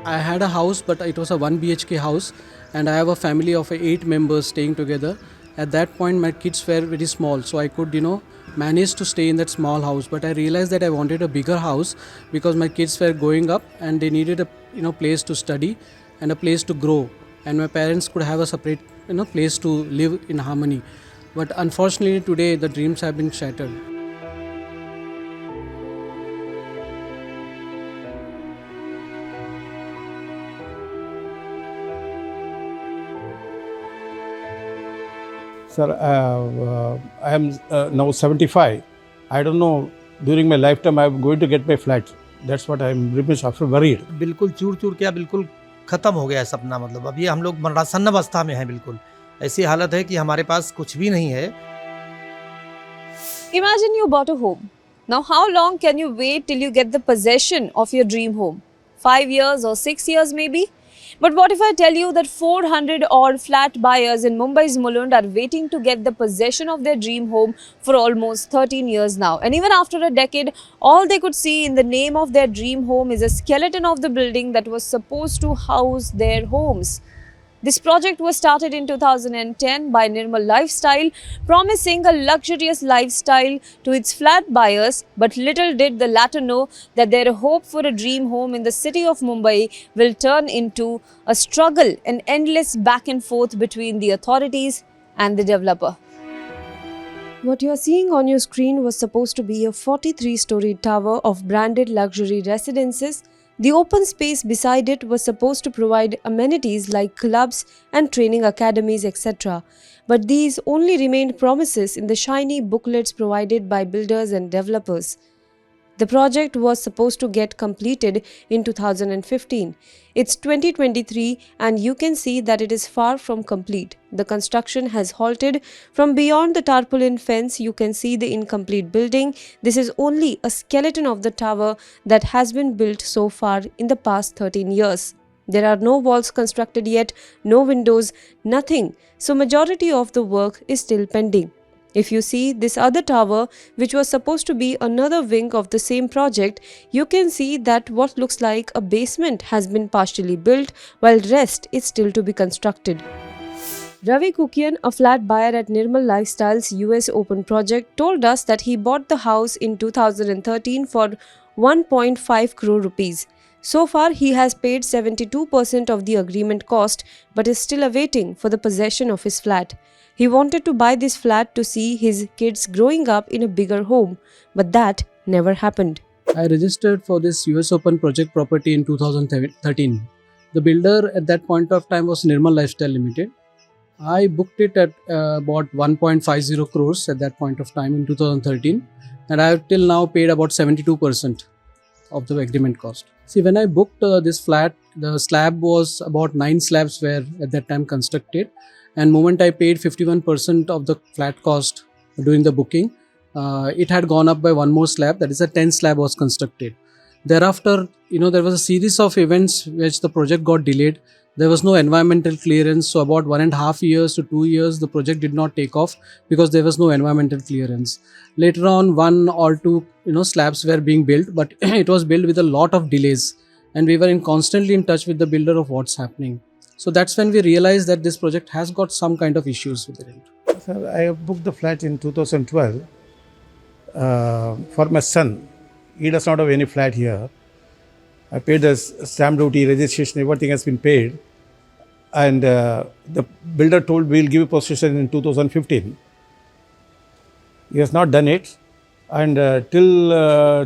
I had a house, but it was a 1 BHK house, and I have a family of 8 members staying together. At that point, my kids were very small, so I could, manage to stay in that small house. But I realized that I wanted a bigger house because my kids were growing up and they needed a, place to study and a place to grow, and my parents could have a separate, place to live in harmony. But unfortunately, today the dreams have been shattered. Sir, I am now 75. I don't know, during my lifetime I am going to get my flat. That's what I am really after worried. बिल्कुल चूर चूर के बिल्कुल ख़त्म हो गया है सपना। मतलब अब ये हम लोग मरणासन्न अवस्था में हैं। बिल्कुल ऐसी हालत है कि हमारे पास कुछ भी नहीं है। Imagine you bought a home. Now how long can you wait till you get the possession of your dream home? 5 years or 6 years maybe? But what if I tell you that 400 odd flat buyers in Mumbai's Mulund are waiting to get the possession of their dream home for almost 13 years now. And even after a decade, all they could see in the name of their dream home is a skeleton of the building that was supposed to house their homes. This project was started in 2010 by Nirmal Lifestyle, promising a luxurious lifestyle to its flat buyers, but little did the latter know that their hope for a dream home in the city of Mumbai will turn into a struggle, an endless back and forth between the authorities and the developer. What you are seeing on your screen was supposed to be a 43-story tower of branded luxury residences. The open space beside it was supposed to provide amenities like clubs and training academies, etc. But these only remained promises in the shiny booklets provided by builders and developers. The project was supposed to get completed in 2015. It's 2023 and you can see that it is far from complete. The construction has halted. From beyond the tarpaulin fence, you can see the incomplete building. This is only a skeleton of the tower that has been built so far in the past 13 years. There are no walls constructed yet, no windows, nothing. So majority of the work is still pending. If you see this other tower, which was supposed to be another wing of the same project, you can see that what looks like a basement has been partially built, while rest is still to be constructed. Ravi Kukian, a flat buyer at Nirmal Lifestyle's US Open project, told us that he bought the house in 2013 for 1.5 crore rupees. So far, he has paid 72% of the agreement cost, but is still awaiting for the possession of his flat. He wanted to buy this flat to see his kids growing up in a bigger home, but that never happened. I registered for this US Open project property in 2013. The builder at that point of time was Nirmal Lifestyle Limited. I booked it at about 1.50 crores at that point of time in 2013, and I have till now paid about 72% of the agreement cost. See, when I booked this flat, the slab was about 9 slabs were at that time constructed, and moment I paid 51% of the flat cost during the booking, it had gone up by one more slab, that is a 10 slab was constructed. Thereafter, there was a series of events which the project got delayed. There was no environmental clearance, so about 1.5 years to 2 years the project did not take off because there was no environmental clearance. Later on, 1 or 2 slabs were being built, but it was built with a lot of delays, and we were constantly in touch with the builder of what's happening. So that's when we realized that this project has got some kind of issues with it. Sir, I booked the flat in 2012 for my son. He does not have any flat here. I paid the stamp duty, registration, everything has been paid. And the builder told we'll give you possession in 2015. He has not done it. And till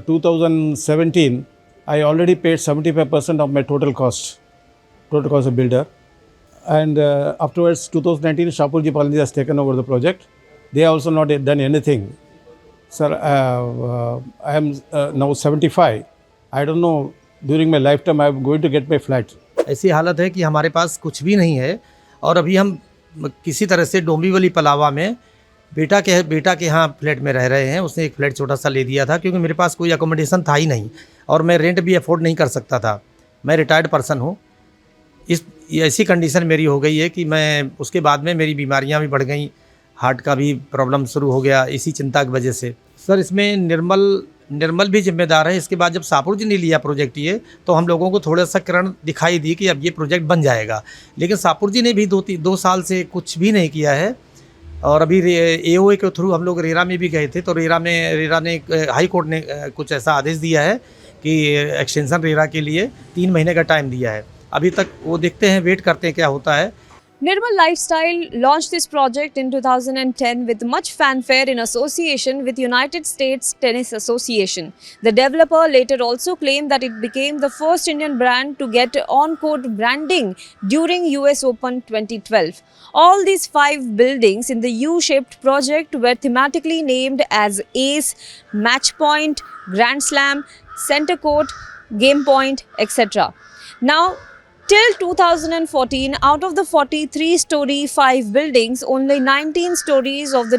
2017, I already paid 75% of my total cost of builder. And afterwards, 2019, shapoorjipallonji has taken over the project. They have also not done anything. Sir, I am now 75. I don't know, during my lifetime I am going to get my flat. ऐसी हालत है कि हमारे पास कुछ भी नहीं है और अभी हम किसी तरह से डोंबिवली पलावा में बेटा के यहाँ फ्लैट में रह रहे हैं। उसने एक फ्लैट छोटा सा ले दिया था क्योंकि मेरे पास कोई अकोमोडेशन था ही नहीं और मैं रेंट भी अफोर्ड नहीं कर सकता था। मैं रिटायर्ड पर्सन हूँ। ऐसी कंडीशन मेरी हो गई है कि मैं उसके बाद में मेरी बीमारियां भी बढ़ गई, हार्ट का भी प्रॉब्लम शुरू हो गया इसी चिंता की वजह से। सर, इसमें निर्मल निर्मल भी जिम्मेदार है। इसके बाद जब शाहपुर जी ने लिया प्रोजेक्ट ये, तो हम लोगों को थोड़ा सा किरण दिखाई दी कि अब ये प्रोजेक्ट बन जाएगा। लेकिन शाहपुर जी ने भी 2 साल से कुछ भी नहीं किया है। और अभी AOA के थ्रू हम लोग रेरा में भी गए थे, तो रेरा ने हाई कोर्ट ने कुछ ऐसा आदेश दिया है कि एक्सटेंशन रेरा के लिए 3 महीने का टाइम दिया है। अभी तक वो देखते हैं, वेट करते हैं क्या होता है। Nirmal Lifestyle launched this project in 2010 with much fanfare in association with United States Tennis Association. The developer later also claimed that it became the first Indian brand to get on-court branding during US Open 2012. All these 5 buildings in the U-shaped project were thematically named as Ace, Match Point, Grand Slam, Center Court, Game Point, etc. Now, till 2014, out of the 43-story 5 buildings, only 19 stories of the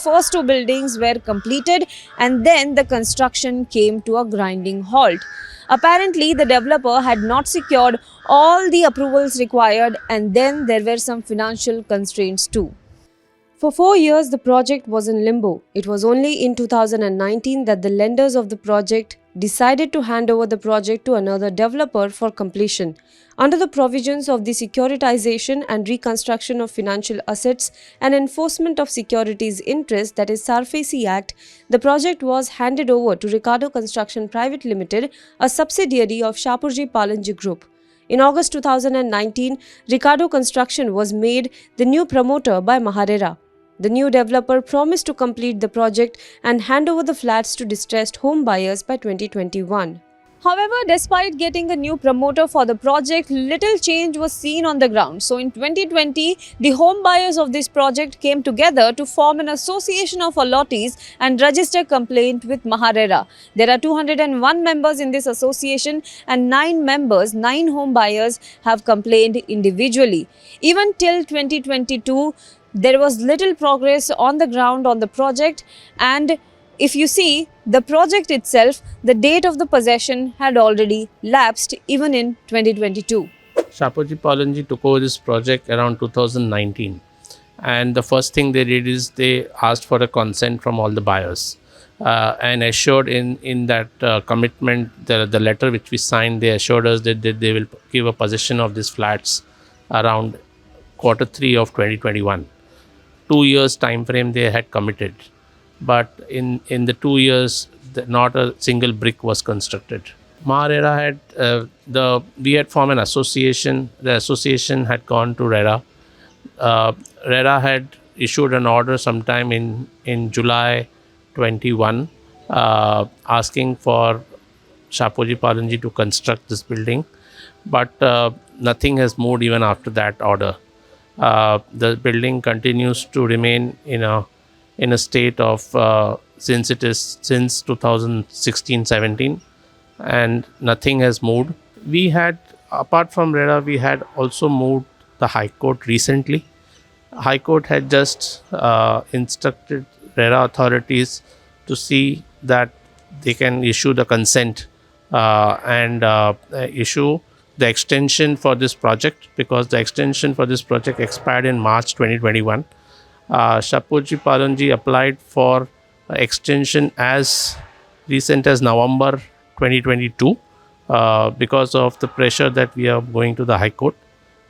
first two buildings were completed, and then the construction came to a grinding halt. Apparently, the developer had not secured all the approvals required, and then there were some financial constraints too. For 4 years, the project was in limbo. It was only in 2019 that the lenders of the project decided to hand over the project to another developer for completion. Under the provisions of the Securitization and Reconstruction of Financial Assets and Enforcement of Securities Interest, that is SARFAESI Act, the project was handed over to Ricardo Construction Private Limited, a subsidiary of shapoorjipallonji Group. In August 2019, Ricardo Construction was made the new promoter by Maharera. The new developer promised to complete the project and hand over the flats to distressed home buyers by 2021. However, despite getting a new promoter for the project, little change was seen on the ground. So in 2020, the home buyers of this project came together to form an association of allottees and register complaint with Maharera. There are 201 members in this association, and 9 home buyers have complained individually. Even till 2022, there was little progress on the ground on the project, and if you see the project itself, the date of the possession had already lapsed even in 2022. Shapoorjipallonji took over this project around 2019, and the first thing they did is they asked for a consent from all the buyers and assured in that commitment, the letter which we signed, they assured us that they will give a possession of these flats around Q3 of 2021. 2 years time frame they had committed, but in the 2 years not a single brick was constructed. Maharera had we had formed an association. The association had gone to RERA. RERA had issued an order sometime in July 21 asking for shapoorjipallonji to construct this building, but nothing has moved even after that order. The building continues to remain in a state of since 2016-17, and nothing has moved. We had, apart from RERA, we had also moved the High Court recently. High Court had just instructed RERA authorities to see that they can issue the consent and issue the extension for this project, because the extension for this project expired in March 2021. Shapoorjipallonji applied for extension as recent as November 2022 because of the pressure that we are going to the High Court,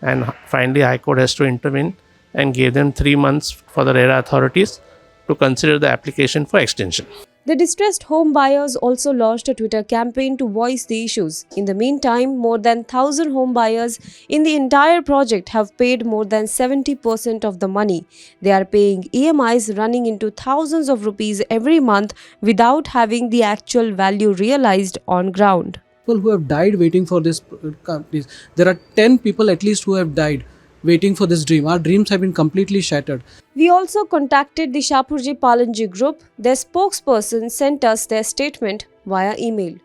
and finally High Court has to intervene and gave them 3 months for the RERA authorities to consider the application for extension. The distressed home buyers also launched a Twitter campaign to voice the issues. In the meantime, more than 1,000 home buyers in the entire project have paid more than 70% of the money. They are paying EMIs running into thousands of rupees every month without having the actual value realized on ground. People who have died waiting for this companies. There are 10 people at least who have died waiting for this dream. Our dreams have been completely shattered. We also contacted the shapoorjipallonji Group. Their spokesperson sent us their statement via email.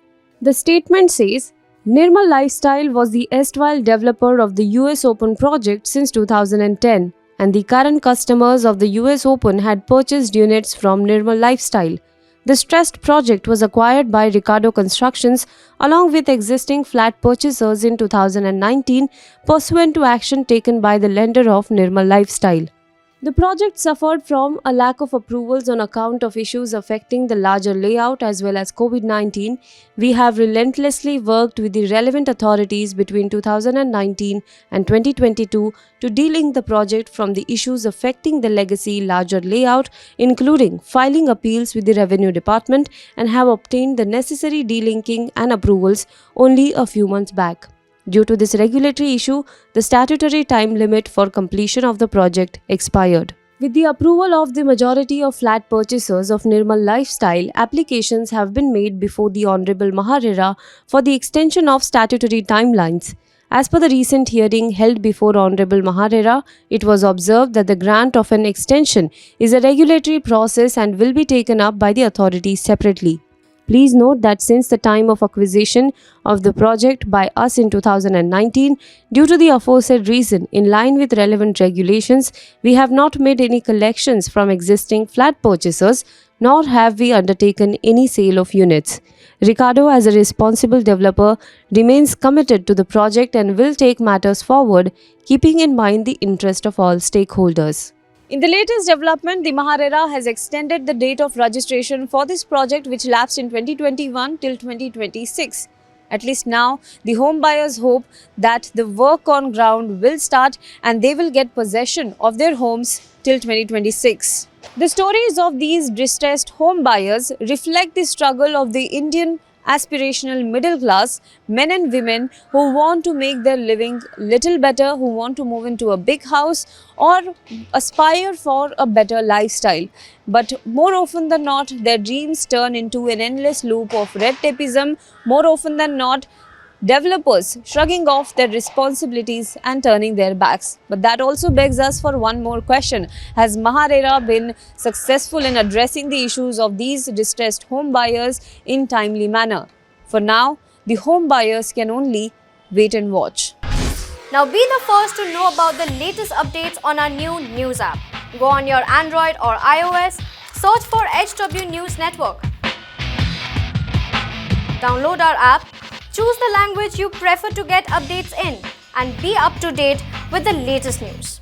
The statement says, Nirmal Lifestyle was the erstwhile developer of the US Open project since 2010, and the current customers of the US Open had purchased units from Nirmal Lifestyle. The stressed project was acquired by Ricardo Constructions along with existing flat purchasers in 2019 pursuant to action taken by the lender of Nirmal Lifestyle. The project suffered from a lack of approvals on account of issues affecting the larger layout as well as COVID-19. We have relentlessly worked with the relevant authorities between 2019 and 2022 to de-link the project from the issues affecting the legacy larger layout, including filing appeals with the Revenue Department, and have obtained the necessary de-linking and approvals only a few months back. Due to this regulatory issue, the statutory time limit for completion of the project expired. With the approval of the majority of flat purchasers of Nirmal Lifestyle, applications have been made before the Honorable Maharera for the extension of statutory timelines. As per the recent hearing held before Honorable Maharera, it was observed that the grant of an extension is a regulatory process and will be taken up by the authorities separately. Please note that since the time of acquisition of the project by us in 2019, due to the aforesaid reason, in line with relevant regulations, we have not made any collections from existing flat purchasers, nor have we undertaken any sale of units. Ricardo, as a responsible developer, remains committed to the project and will take matters forward, keeping in mind the interest of all stakeholders. In the latest development, the Maharera has extended the date of registration for this project, which lapsed in 2021 till 2026. At least now, the home buyers hope that the work on ground will start and they will get possession of their homes till 2026. The stories of these distressed home buyers reflect the struggle of the Indian aspirational middle class men and women who want to make their living little better, who want to move into a big house or aspire for a better lifestyle. But more often than not, their dreams turn into an endless loop of red tapeism. More often than not, developers shrugging off their responsibilities and turning their backs. But that also begs us for one more question. Has Maharera been successful in addressing the issues of these distressed home buyers in timely manner? For now, the home buyers can only wait and watch. Now be the first to know about the latest updates on our new news app. Go on your Android or iOS, search for HW News Network. Download our app, choose the language you prefer to get updates in, and be up to date with the latest news.